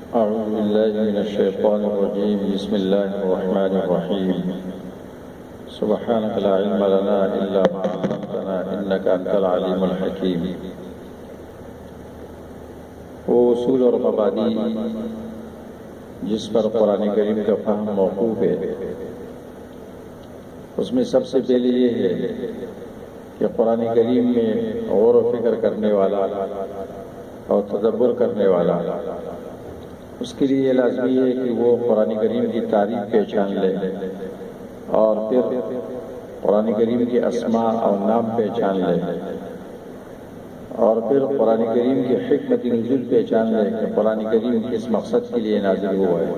أعوذ بالله من الشيطان الرجيم. بسم الله الرحمن الرحيم. سبحانك لا علم لنا إلا ما علمتنا إنك أنت العليم الحكيم. وہ اصول اور مبادی جس پر قرآن کریم کا فہم موقوف ہے، اس میں سب سے پہلے یہ ہے کہ قرآن کریم میں غور و فکر کرنے والا اور تدبر کرنے والا، اس کے لیے یہ لازمی ہے کہ وہ قرآن کریم کی تعریف پہچان لے اور پھر قرآن کریم کے اسماء اور نام پہچان لے اور پھر قرآن کریم کی حکمت نزول پہچان لے کہ قرآن کریم کس مقصد کے لیے نازل ہوا ہے،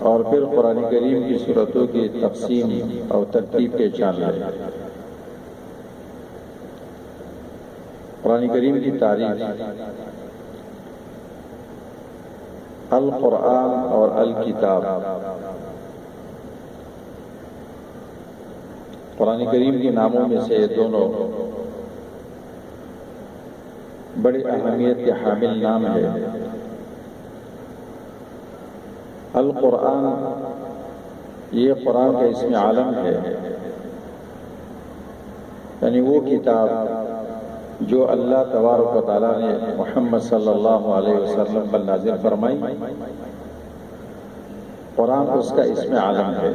اور پھر قرآن کریم کی صورتوں کی تقسیم اور ترتیب پہچان لے. قرآن کریم کی تعریف. القرآن اور الکتاب. قرآن کریم کے ناموں میں سے دونوں بڑی اہمیت کے حامل نام ہے. القرآن یہ قرآن کا اسم عالم ہے، یعنی وہ کتاب جو اللہ تبارک و تعالیٰ نے محمد صلی اللہ علیہ وسلم پر نازل فرمائی. قرآن اس کا اسم عالم ہے.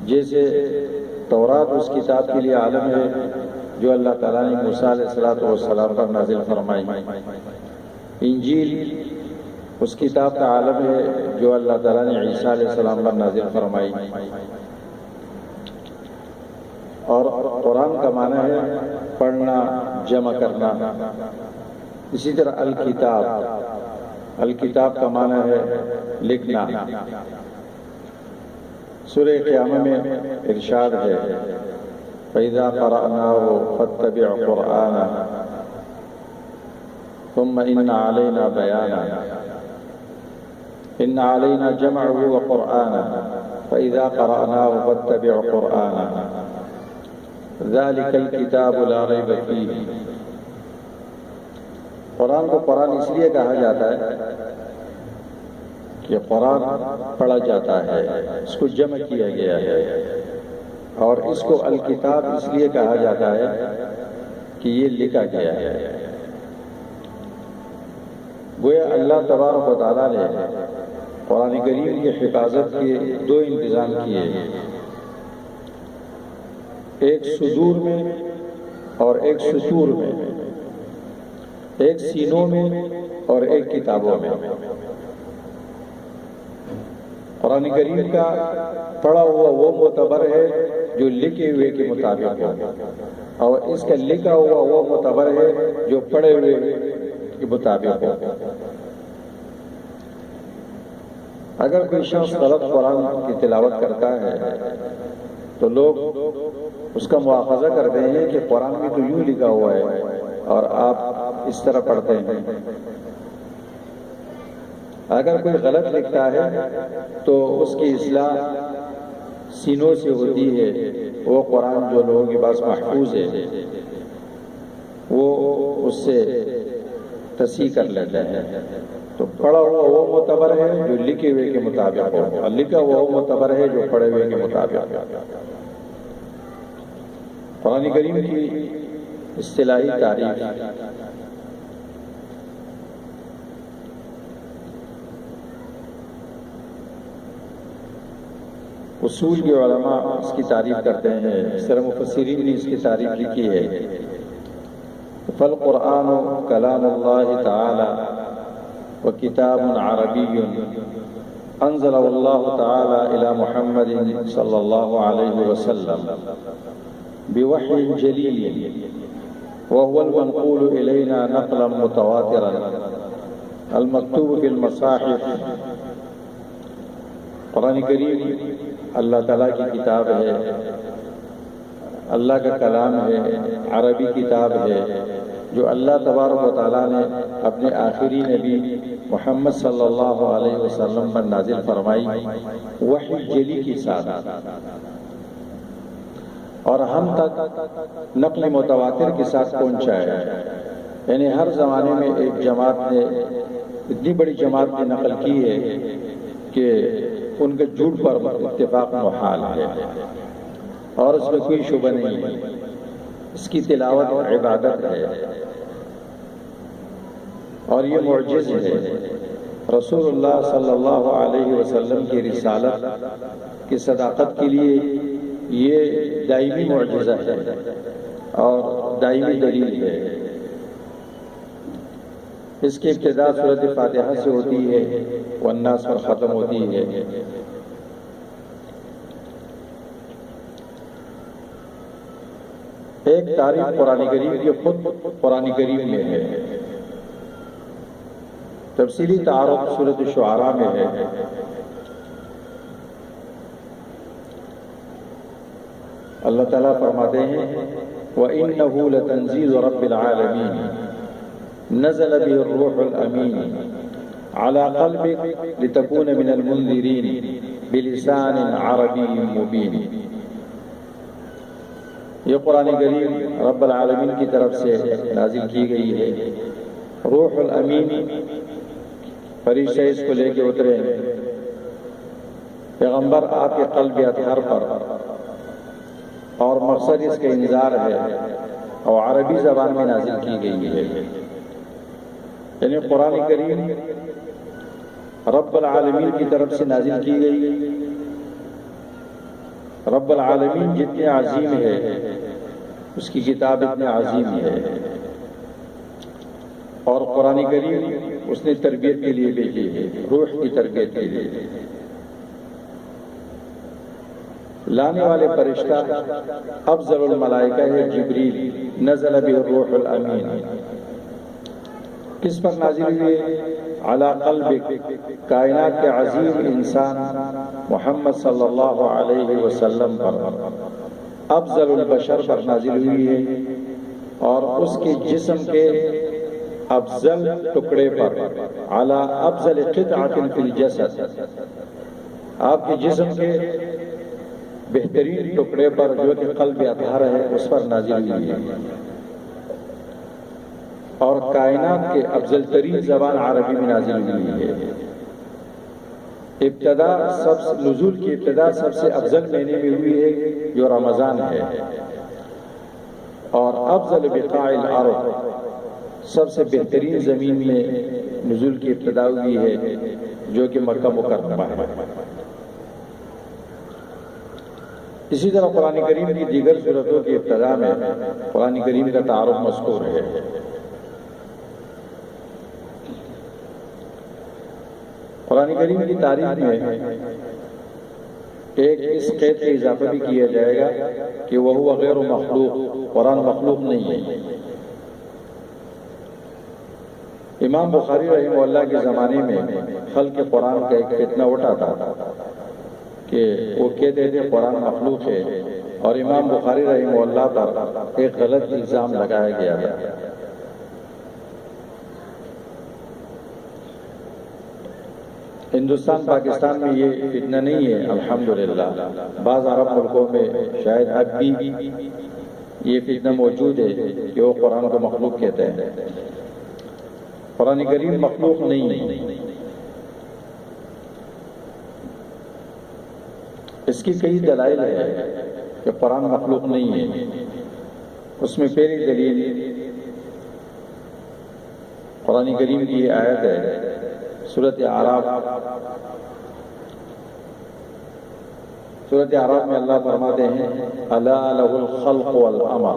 جیسے تورات اس کتاب کے لیے عالم ہے جو اللہ تعالیٰ نے موسیٰ علیہ السلام پر نازل فرمائی. انجیل اس کتاب کا عالم ہے جو اللہ تعالیٰ نے عیسیٰ علیہ السلام پر نازل فرمائی. اور قرآن کا معنی ہے پڑھنا، جمع کرنا. اسی طرح الکتاب، الکتاب کا معنی ہے لکھنا. سورہ قیامہ میں ارشاد ہے فَإِذَا قَرَأْنَاهُ فَاتَّبِعْ قُرْآنَهُ ثُمَّ إِنَّ عَلَيْنَا بَيَانَهُ إِنَّ عَلَيْنَا جَمْعَهُ وَقُرْآنَهُ فَإِذَا قَرَأْنَاهُ فَاتَّبِعْ قُرْآنَهُ ذَلِكَ الْكِتَابُ لَا رَيْبَ فِيهِ. قرآن کو قرآن اس لیے کہا جاتا ہے کہ قرآن پڑھا جاتا ہے، اس کو جمع کیا گیا ہے. اور اس کو الکتاب اس لیے کہا جاتا ہے کہ یہ لکھا گیا ہے. گویا اللہ تبارک و تعالیٰ نے قرآن کریم کی حفاظت کے دو انتظام کیے، ایک صدور میں اور ایک سطور میں، ایک سینوں میں اور ایک کتابوں میں. قرآن کریم کا پڑھا ہوا وہ معتبر ہے جو لکھے ہوئے کے مطابق ہے، اور اس کا لکھا ہوا وہ معتبر ہے جو پڑھے ہوئے کے مطابق ہے. اگر کوئی شخص غلط قرآن کی تلاوت کرتا ہے تو لوگ اس کا مواخذہ کرتے ہیں کہ قرآن میں تو یوں لکھا ہوا ہے اور آپ اس طرح پڑھتے ہیں. اگر کوئی غلط لکھتا ہے تو اس کی اصلاح سینوں سے ہوتی ہے. وہ قرآن جو لوگوں کے پاس محفوظ ہے وہ اس سے تصحیح کر لیتے ہیں. تو پڑھا ہوا وہ معتبر ہے جو لکھے ہوئے کے مطابق ہو، اور لکھا ہوا وہ معتبر ہے جو پڑھے ہوئے کے مطابق. قرآن کریم کی اصطلاحی تعریف. اصول کے علماء اس کی تعریف کرتے ہیں، اس طرح مفسرین نے اس کی تعریف لکھی ہے. فالقرآن کلام اللہ تعالی وکتاب عربی انزلہ اللہ تعالی الی محمد صلی اللہ علیہ وسلم بوحی جلیل وهو المنقول الینا نقلا متواترا المکتوب فی المصاحف. قرآن کریم اللہ تعالیٰ کی کتاب ہے، اللہ کا کلام ہے، عربی کتاب ہے جو اللہ تبارک و تعالیٰ نے اپنے آخری نبی محمد صلی اللہ علیہ وسلم پر نازل فرمائی وحی جلی کے ساتھ، اور ہم تک نقل متواتر کے ساتھ پہنچا ہے. یعنی ہر زمانے میں ایک جماعت نے، اتنی بڑی جماعت نے نقل کی ہے کہ ان کے جھوٹ پر اتفاق محال ہے اور اس میں کوئی شبہ نہیں ہے، اس کی تلاوت اور عبادت ہے اور یہ معجز ہے۔ رسول اللہ صلی اللہ علیہ وسلم کی رسالت کی صداقت کے لیے یہ دائمی معجزہ ہے اور دائمی دلیل ہے۔ اس کی ابتدا سورۃ فاتحہ سے ہوتی ہے، والناس پر ختم ہوتی ہے۔ ایک تاریخ قرآن کریم کی خود قرآن کریم میں ہے، تفصیلی تعارف سورۃ الشعراء میں ہے۔ اللہ تعالیٰ فرماتے ہیں وَإِنَّهُ لَتَنزِيلُ رَبِّ الْعَالَمِينَ نَزَلَ بِهِ الرُّوحُ الْأَمِينُ عَلَى قَلْبِكَ لِتَكُونَ مِنَ الْمُنذِرِينَ بِلِسَانٍ عَرَبِيٍّ مُبِينٍ۔ یہ قرآن کریم رب العالمین کی طرف سے نازل کی گئی ہے۔ روح الامین فرشتے اس کو لے کے اترے، پیغمبر آپ کے قلب اطہر پر، اور مقصد اس کا انذار ہے اور عربی زبان میں نازل کی گئی ہے۔ یعنی قرآن کریم رب العالمین کی طرف سے نازل کی گئی۔ رب العالمین جتنے عظیم ہے اس کی کتاب اتنے عظیم ہے، اور قرآن کریم اس نے تربیت کے لیے بھیجی ہے، روح کی تربیت کے لیے۔ لانے والے فرشتہ افضل الملائکہ ہے جبریل، نزل بہ الروح الامین۔ کس پر نازل ہوئے؟ علی قلبک، کائنات کے عظیم انسان محمد صلی اللہ علیہ وسلم پر، افضل البشر پر نازل ہوئی ہے، اور اس کے جسم کے افضل ٹکڑے پر، علی افضل قطعۃ فی الجسد، آپ کے جسم کے بہترین ٹکڑے پر جو کہ قلب اطہر ہے اس پر نازل ہوئی ہے، اور کائنات کے افضل ترین زبان عربی میں نازل ہوئی ہے۔ نزول کی ابتدا سب سے افضل مہینے میں ہوئی ہے جو رمضان ہے، اور افضل بقاع الارض، سب سے بہترین زمین میں نزول کی ابتدا ہوئی ہے جو کہ مکہ مکرمہ ہے۔ اسی طرح قرآن کریم کی دیگر صورتوں کی ابتدا میں قرآن کریم کا تعارف مذکور ہے۔ قرآن کریم کی تاریخ میں ایک اس قید کا اضافہ بھی کیا جائے گا کہ وہ غیر مخلوق، قرآن مخلوق نہیں ہے۔ امام بخاری رحمہ اللہ کے زمانے میں خلق قرآن کا ایک فتنہ اٹھا تھا کہ وہ کہتے تھے قرآن مخلوق ہے، اور امام بخاری رحمہ اللہ پر ایک غلط الزام لگایا گیا تھا۔ ہندوستان پاکستان میں یہ فتنہ نہیں ہے الحمدللہ، بعض عرب ملکوں میں شاید اب بھی یہ فتنہ موجود ہے کہ وہ قرآن کو مخلوق کہتے ہیں۔ قرآن کریم مخلوق نہیں ہے۔ اس کی کئی دلائل ہے کہ قرآن مخلوق نہیں ہے۔ اس میں پہلی دلیل قرآن کریم کی یہ آیت ہے، سورۃ اعراف میں اللہ فرماتے ہیں الا لہ الخلق والامر،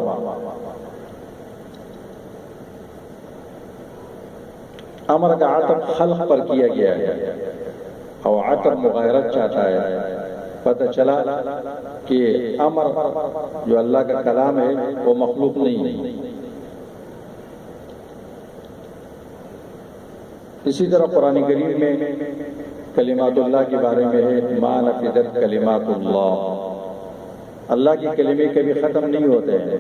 امر کا عطف خلق پر کیا گیا ہے اور عطف مغایرت چاہتا ہے۔ پتہ چلا کہ امر جو اللہ کا کلام ہے وہ مخلوق نہیں ہے۔ اسی طرح قرآن کریم میں کلمات اللہ کے بارے میں ہے ما نفدت کلمات اللہ، اللہ کی کلمے کبھی ختم نہیں ہوتے ہیں،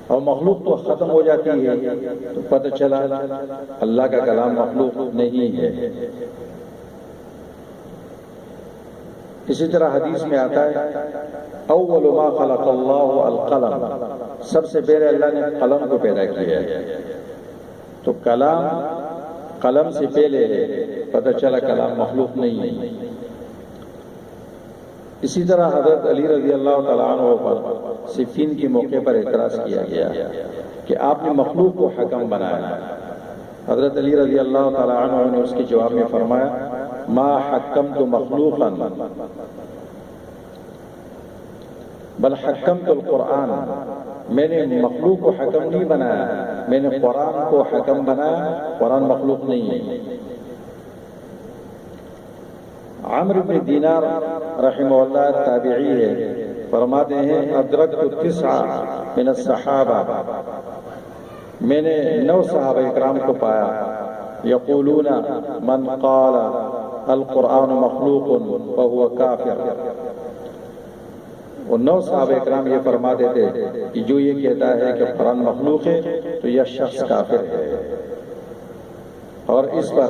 اور مخلوق تو ختم ہو جاتی ہے، تو پتہ چلا اللہ کا کلام مخلوق نہیں ہے۔ اسی طرح حدیث میں آتا ہے اول ما خلق اللہ القلم، سب سے پہلے اللہ نے قلم کو پیدا کیا ہے، تو کلام قلم سے پہلے ہے، پتہ چلا کلام مخلوق نہیں ہے۔ اسی طرح حضرت علی رضی اللہ تعالیٰ عنہ پر صفین کے موقع پر اعتراض کیا گیا کہ آپ نے مخلوق کو حکم بنایا۔ حضرت علی رضی اللہ تعالیٰ عنہ نے اس کے جواب میں فرمایا ما حکمت مخلوقا بل حکمت القرآن، میں نے مخلوق کو حکم نہیں بنایا، میں نے قرآن کو حکم بنایا، قرآن مخلوق نہیں ہے۔ عمرو بن دینار رحمہ اللہ تابعی ہے، فرماتے ہیں ادرکت 9 من الصحابہ، میں نے 9 صحابہ اکرام کو پایا، یقولون من قال القرآن مخلوق فهو کافر، وہ 9 صحابہ اکرام یہ فرماتے تھے کہ جو یہ کہتا ہے کہ قرآن مخلوق ہے تو یہ شخص کافر ہے، اور اس پر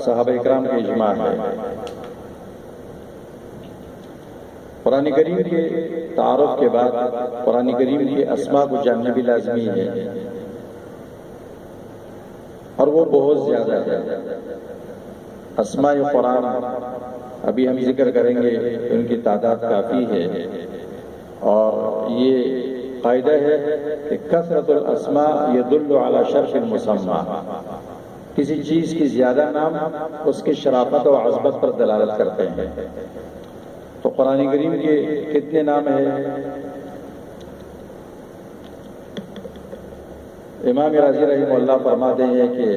صحابہ اکرام کا اجماع ہے۔ قرآن کریم کے تعارف کے بعد قرآن کریم کے اسماء کو جاننا بھی لازمی ہے، اور وہ بہت زیادہ ہے۔ اسماء قرآن ابھی ہم ذکر کریں گے، ان کی تعداد کافی ہے، اور یہ قاعدہ ہے کہ کثرت الاسماء يدل على شرف المسمى، کسی چیز کی زیادہ نام اس کی شرافت و عظمت پر دلالت کرتے ہیں۔ تو قرآن کریم کے کتنے نام ہیں؟ امام راضی رحمہ اللہ فرماتے ہیں کہ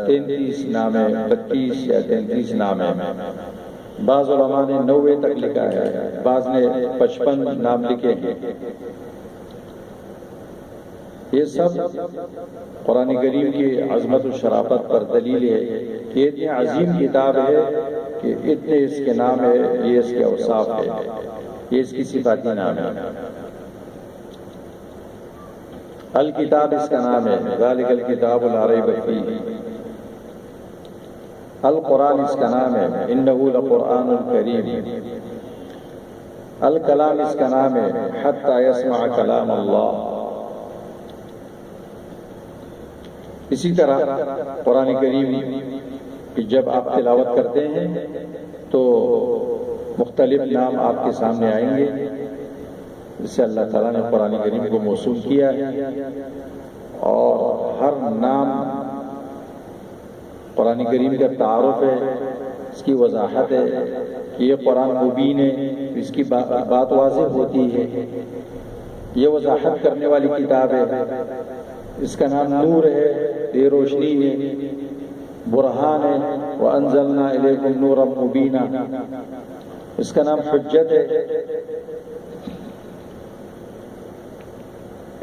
33 نام ہے، 32 یا 33 نام ہے۔ بعض علماء نے 90 تک لکھا ہے، بعض نے 55 نام لکھے ہیں۔ یہ سب قرآن کریم کی عظمت و شرافت پر دلیل ہے کہ اتنی عظیم کتاب ہے کہ اتنے اس کے نام ہے، یہ اس کے اوصاف ہے، یہ اس کی صفاتی نام ہے۔ الکتاب اس کا نام ہے، ذالک الکتاب لا ریب فیہ۔ القرآن اس کا نام ہے، انہ لقرآن کریم۔ الکلام اس کا نام ہے، حتی یسمع کلام اللہ۔ اسی طرح قرآن کریم کہ جب آپ تلاوت کرتے ہیں تو مختلف نام آپ کے سامنے آئیں گے، جس سے اللہ تعالیٰ نے قرآن کریم کو موصول کیا ہے، اور ہر نام قرآن کریم کا تعارف ہے، اس کی وضاحت ہے کہ یہ قرآن مبین ہے، اس کی بات واضح ہوتی ہے، یہ وضاحت کرنے والی کتاب ہے۔ اس کا نام نور ہے، یہ روشنی ہے، برہان ہے، وَأَنزَلْنَا إِلَيْكُمْ نُورًا مُبِينًا۔ اس کا نام حجت ہے،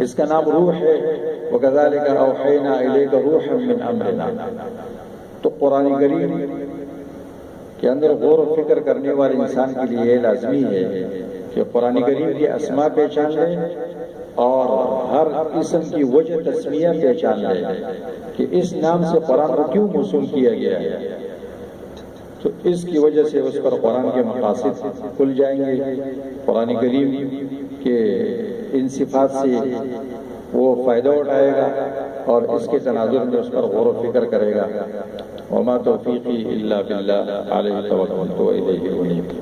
اس کا نام روح ہے، وَكَذَلِكَ أَوْحَيْنَا إِلَيْكَ رُوحًا مِّنْ أَمْرِنَا۔ تو قرآن کریم کے اندر غور و فکر کرنے والے انسان کے لیے یہ لازمی ہے کہ قرآن کریم کی اسماء پہچان لے، اور ہر اسم کی وجہ تسمیہ پہچان لے کہ اس نام سے قرآن کو کیوں موصول کیا گیا ہے، تو اس کی وجہ سے اس پر قرآن کے مقاصد کھل جائیں گے۔ قرآن کریم کے ان صفات سے وہ فائدہ اٹھائے گا اور اس کے تناظر میں اس پر غور و فکر کرے گا۔ وما توفیقی الا باللہ علیہ توکلت و الیہ انیب۔